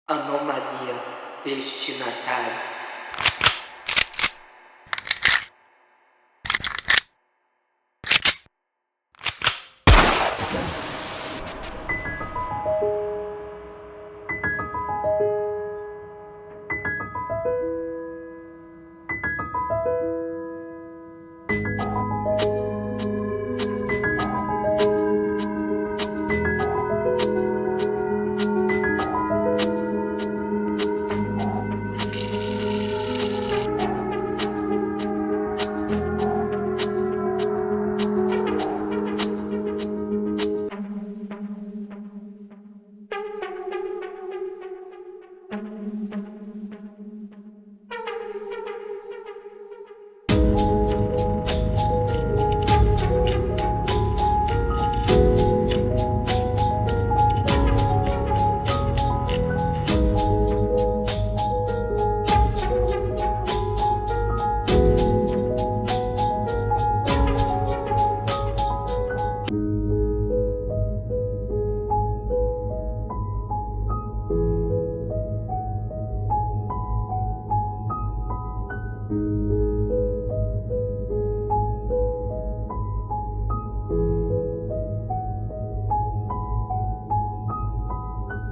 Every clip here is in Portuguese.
Anomalia destinatária.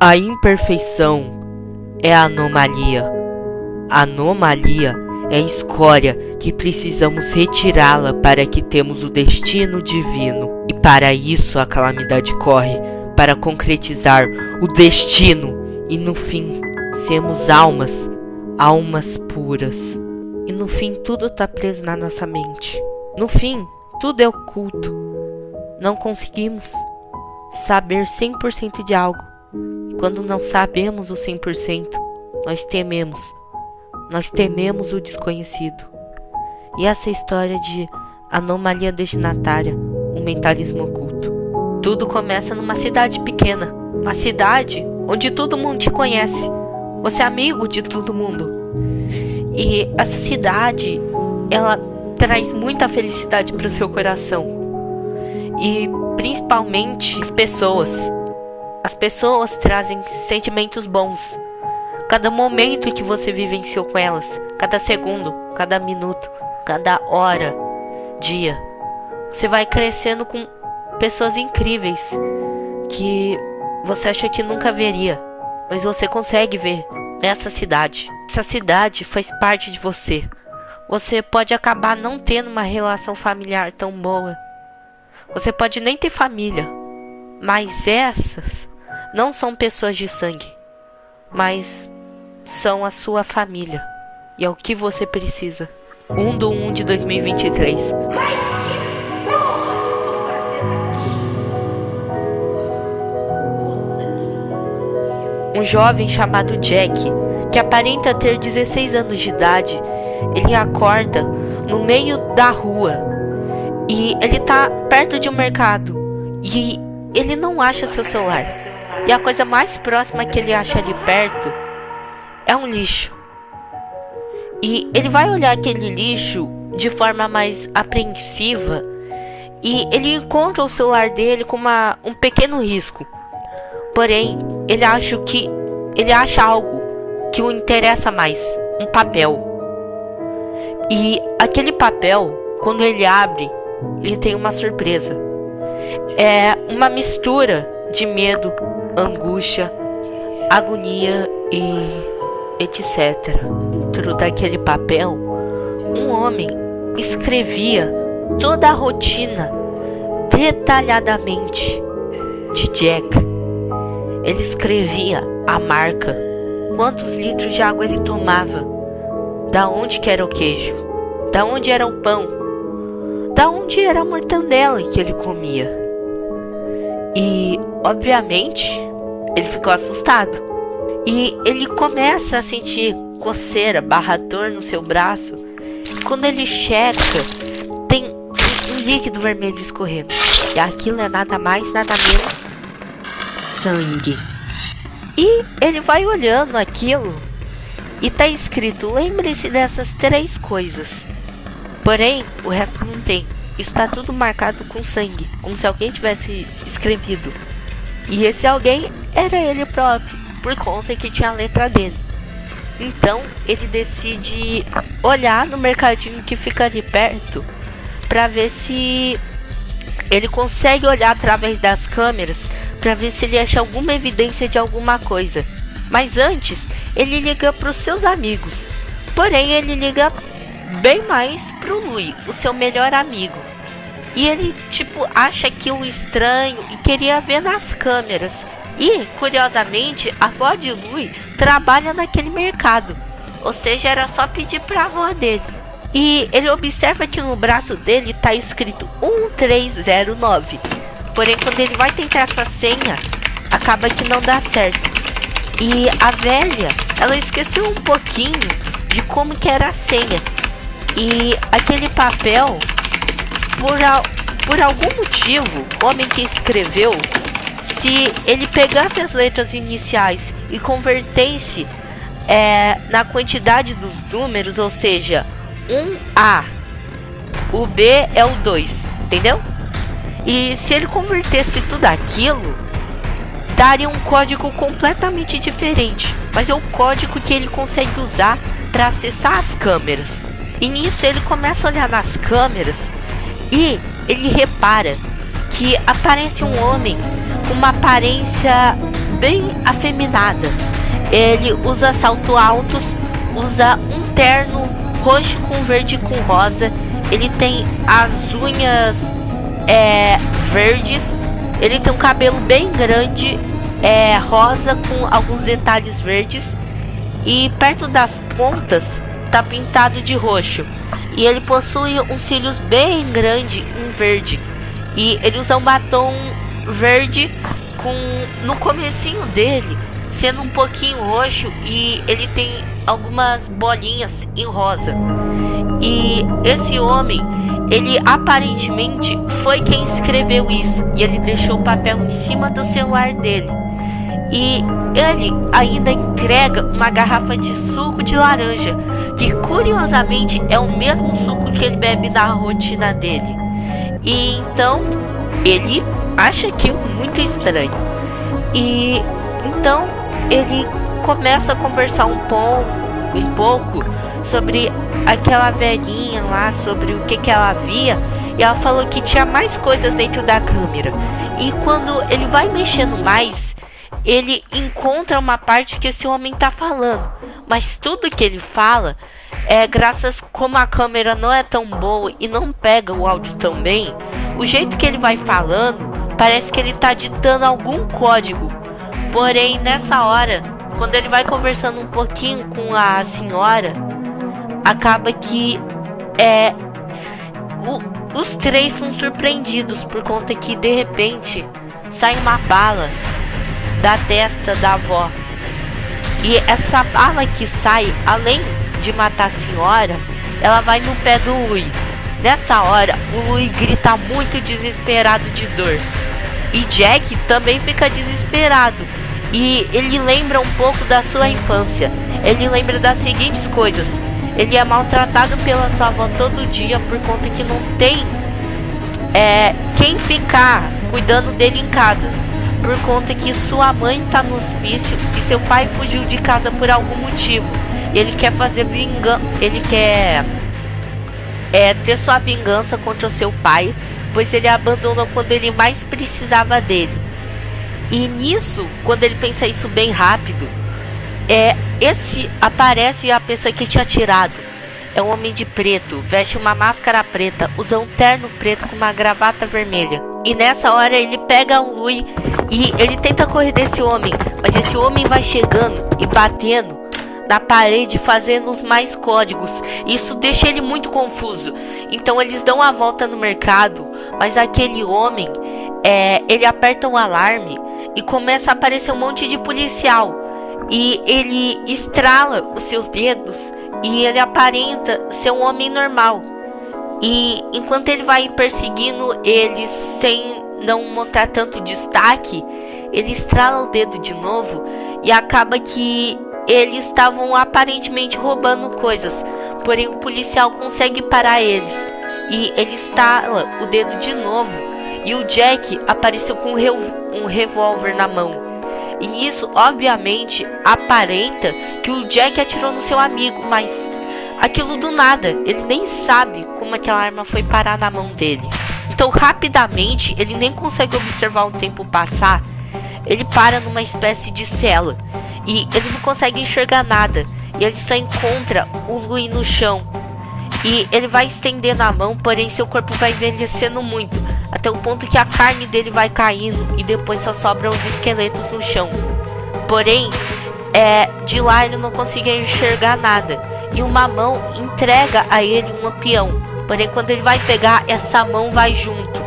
A imperfeição é a anomalia. A anomalia é a escória que precisamos retirá-la para que temos o destino divino. E para isso a calamidade corre, para concretizar o destino e no fim sermos almas puras. E no fim tudo está preso na nossa mente. No fim tudo é oculto. Não conseguimos saber 100% de algo. Quando não sabemos o 100%, nós tememos. Nós tememos o desconhecido. E essa é a história de anomalia destinatária, um mentalismo oculto. Tudo começa numa cidade pequena. Uma cidade onde todo mundo te conhece. Você é amigo de todo mundo. E essa cidade, ela traz muita felicidade para o seu coração. E principalmente as pessoas. As pessoas trazem sentimentos bons. Cada momento que você vivenciou com elas, cada segundo, cada minuto, cada hora, dia, você vai crescendo com pessoas incríveis que você acha que nunca veria, mas você consegue ver nessa cidade. Essa cidade faz parte de você. Você pode acabar não tendo uma relação familiar tão boa. Você pode nem ter família. Mas essas não são pessoas de sangue, mas são a sua família. E é o que você precisa. 1/1 de 2023. Mas que porra eu tô fazendo aqui? Um jovem chamado Jack, que aparenta ter 16 anos de idade, ele acorda no meio da rua. E ele tá perto de um mercado. E ele não acha seu celular. E a coisa mais próxima que ele acha ali perto é um lixo. E ele vai olhar aquele lixo de forma mais apreensiva. E ele encontra o celular dele com um pequeno risco. Porém, ele acha algo que o interessa mais. Um papel. E aquele papel, quando ele abre, ele tem uma surpresa. É uma mistura de medo, angústia, agonia e etc. Dentro daquele papel, um homem escrevia toda a rotina detalhadamente de Jack. Ele escrevia a marca, quantos litros de água ele tomava, da onde que era o queijo, da onde era o pão, da onde era a mortandela que ele comia. E, obviamente, ele ficou assustado. E ele começa a sentir coceira, dor no seu braço. Quando ele checa, tem um líquido vermelho escorrendo. E aquilo é nada mais, nada menos sangue. E ele vai olhando aquilo e tá escrito: lembre-se dessas 3 coisas. Porém, o resto não tem. Isso tá tudo marcado com sangue, como se alguém tivesse escrevido. E esse alguém era ele próprio. por conta que tinha a letra dele. Então ele decide olhar no mercadinho que fica ali perto para ver se ele consegue olhar através das câmeras para ver se ele acha alguma evidência de alguma coisa. Mas antes, ele liga para os seus amigos. Porém, ele liga bem mais pro Louis, o seu melhor amigo. E ele, acha aquilo estranho e queria ver nas câmeras. E, curiosamente, a avó de Louis trabalha naquele mercado. Ou seja, era só pedir pra avó dele. E ele observa que no braço dele tá escrito 1309. Porém, quando ele vai tentar essa senha, acaba que não dá certo. E a velha, ela esqueceu um pouquinho de como que era a senha. E aquele papel, por algum motivo, o homem que escreveu, se ele pegasse as letras iniciais e convertesse na quantidade dos números, ou seja, 1A, o B é o 2, entendeu? E se ele convertesse tudo aquilo, daria um código completamente diferente, mas é o código que ele consegue usar para acessar as câmeras. E nisso ele começa a olhar nas câmeras e ele repara que aparece um homem com uma aparência bem afeminada. Ele usa salto altos, usa um terno roxo com verde com rosa. Ele tem as unhas verdes. Ele tem um cabelo bem grande, rosa com alguns detalhes verdes. E perto das pontas tá pintado de roxo. E ele possui uns cílios bem grandes em verde. E ele usa um batom verde no comecinho dele sendo um pouquinho roxo, e ele tem algumas bolinhas em rosa. E esse homem, ele aparentemente foi quem escreveu isso, e ele deixou o papel em cima do celular dele. E ele ainda entrega uma garrafa de suco de laranja, que curiosamente é o mesmo suco que ele bebe na rotina dele. E então ele acha aquilo muito estranho. E então ele começa a conversar um pouco sobre aquela velhinha lá, sobre o que ela via. E ela falou que tinha mais coisas dentro da câmera. E quando ele vai mexendo mais, ele encontra uma parte que esse homem tá falando. Mas tudo que ele fala é graças, como a câmera não é tão boa e não pega o áudio tão bem, o jeito que ele vai falando parece que ele tá ditando algum código. Porém, nessa hora, quando ele vai conversando um pouquinho com a senhora, acaba que os três são surpreendidos por conta que de repente sai uma bala da testa da avó. E essa bala que sai, além de matar a senhora, ela vai no pé do Louis. Nessa hora, o Louis grita muito desesperado de dor. E Jack também fica desesperado. E ele lembra um pouco da sua infância. Ele lembra das seguintes coisas: ele é maltratado pela sua avó todo dia por conta que não tem quem ficar cuidando dele em casa, por conta que sua mãe tá no hospício e seu pai fugiu de casa por algum motivo. Ele quer fazer vingança, ele quer ter sua vingança contra o seu pai, pois ele abandonou quando ele mais precisava dele. E nisso, quando ele pensa isso bem rápido, aparece a pessoa que tinha atirado. É um homem de preto, veste uma máscara preta, usa um terno preto com uma gravata vermelha. E nessa hora ele pega o Louis e ele tenta correr desse homem, mas esse homem vai chegando e batendo na parede, fazendo os mais códigos. Isso deixa ele muito confuso. Então eles dão a volta no mercado, mas aquele homem, ele aperta um alarme e começa a aparecer um monte de policial. E ele estrala os seus dedos e ele aparenta ser um homem normal. E enquanto ele vai perseguindo eles sem não mostrar tanto destaque, ele estrala o dedo de novo e acaba que eles estavam aparentemente roubando coisas. Porém o policial consegue parar eles e ele estala o dedo de novo. E o Jack apareceu com um revólver na mão. E nisso, obviamente, aparenta que o Jack atirou no seu amigo, mas aquilo do nada, ele nem sabe como aquela arma foi parar na mão dele. Então, rapidamente, ele nem consegue observar o tempo passar. Ele para numa espécie de cela e ele não consegue enxergar nada. E ele só encontra o Louis no chão. E ele vai estendendo a mão, porém seu corpo vai envelhecendo muito, até o ponto que a carne dele vai caindo e depois só sobram os esqueletos no chão. Porém, de lá ele não consegue enxergar nada. E uma mão entrega a ele um lampião. Porém, quando ele vai pegar, essa mão vai junto.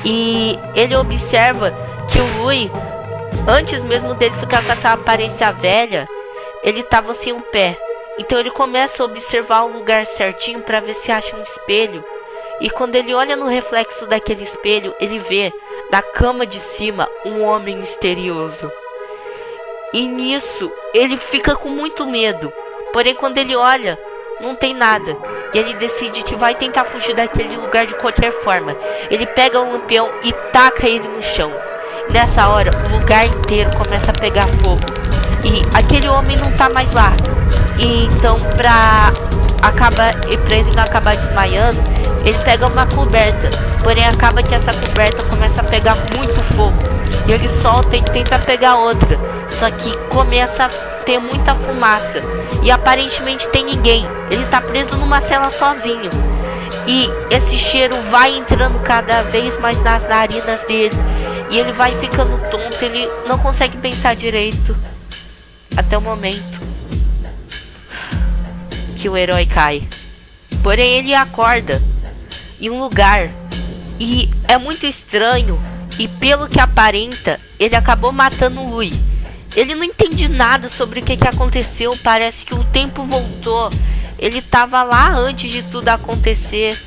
E ele observa que o Louis, antes mesmo dele ficar com essa aparência velha, ele estava sem um pé. Então ele começa a observar o lugar certinho para ver se acha um espelho. E quando ele olha no reflexo daquele espelho, ele vê na cama de cima um homem misterioso. E nisso ele fica com muito medo. Porém, quando ele olha, não tem nada. E ele decide que vai tentar fugir daquele lugar de qualquer forma. Ele pega o lampião e taca ele no chão. Nessa hora, o lugar inteiro começa a pegar fogo. E aquele homem não tá mais lá. E então, pra ele não acabar desmaiando, ele pega uma coberta. Porém, acaba que essa coberta começa a pegar muito fogo. E ele solta e tenta pegar outra. Só que começa a ter muita fumaça. E aparentemente tem ninguém. Ele tá preso numa cela sozinho. E esse cheiro vai entrando cada vez mais nas narinas dele. E ele vai ficando tonto. Ele não consegue pensar direito. Até o momento que o herói cai. Porém, ele acorda em um lugar. E é muito estranho. E pelo que aparenta, ele acabou matando o Louis. Ele não entende nada sobre o que aconteceu. Parece que o tempo voltou. Ele estava lá antes de tudo acontecer.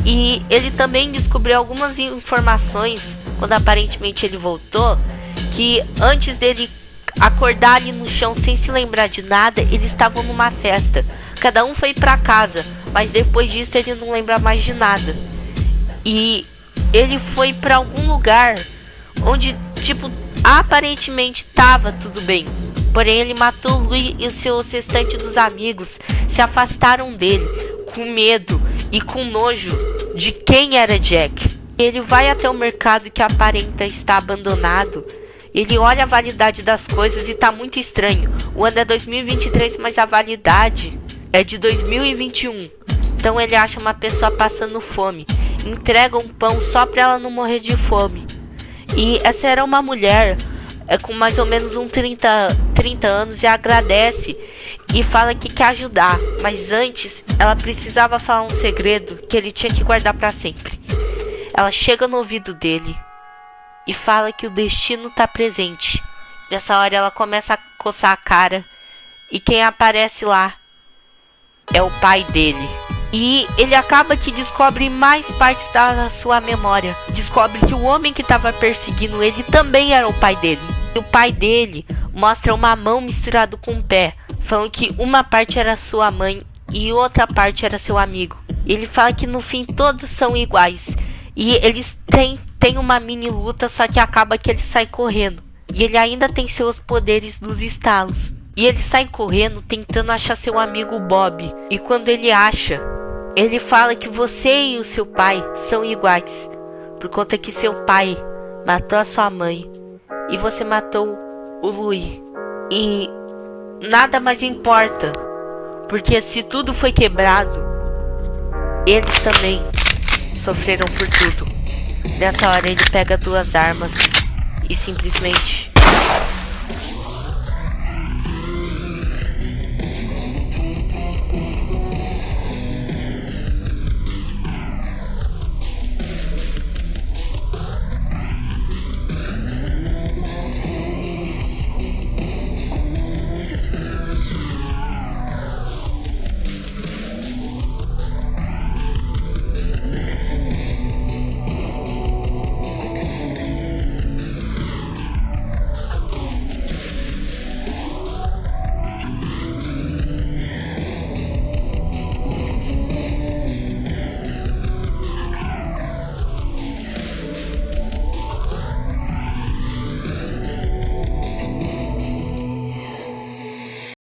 E ele também descobriu algumas informações, quando aparentemente ele voltou, que antes dele acordar ali no chão sem se lembrar de nada, eles estavam numa festa. Cada um foi pra casa, mas depois disso ele não lembra mais de nada. E ele foi pra algum lugar onde, tipo, aparentemente tava tudo bem. Porém, ele matou o Louis e os seus restantes dos amigos se afastaram dele, com medo e com nojo de quem era Jack. Ele vai até o mercado que aparenta estar abandonado. Ele olha a validade das coisas e tá muito estranho. O ano é 2023, mas a validade é de 2021. Então ele acha uma pessoa passando fome. Entrega um pão só pra ela não morrer de fome. E essa era uma mulher com mais ou menos uns 30 anos e agradece e fala que quer ajudar. Mas antes ela precisava falar um segredo que ele tinha que guardar pra sempre. Ela chega no ouvido dele e fala que o destino tá presente. Nessa hora ela começa a coçar a cara. E quem aparece lá é o pai dele. E ele acaba que descobre mais partes da sua memória. Descobre que o homem que estava perseguindo ele também era o pai dele. E o pai dele mostra uma mão misturada com um pé, falando que uma parte era sua mãe e outra parte era seu amigo. Ele fala que no fim todos são iguais. E eles têm uma mini luta, só que acaba que ele sai correndo. E ele ainda tem seus poderes dos estalos. E ele sai correndo tentando achar seu amigo Bob. E quando ele acha, ele fala que você e o seu pai são iguais. Por conta que seu pai matou a sua mãe e você matou o Louis. E nada mais importa. Porque se tudo foi quebrado, eles também sofreram por tudo. Nessa hora ele pega duas armas e simplesmente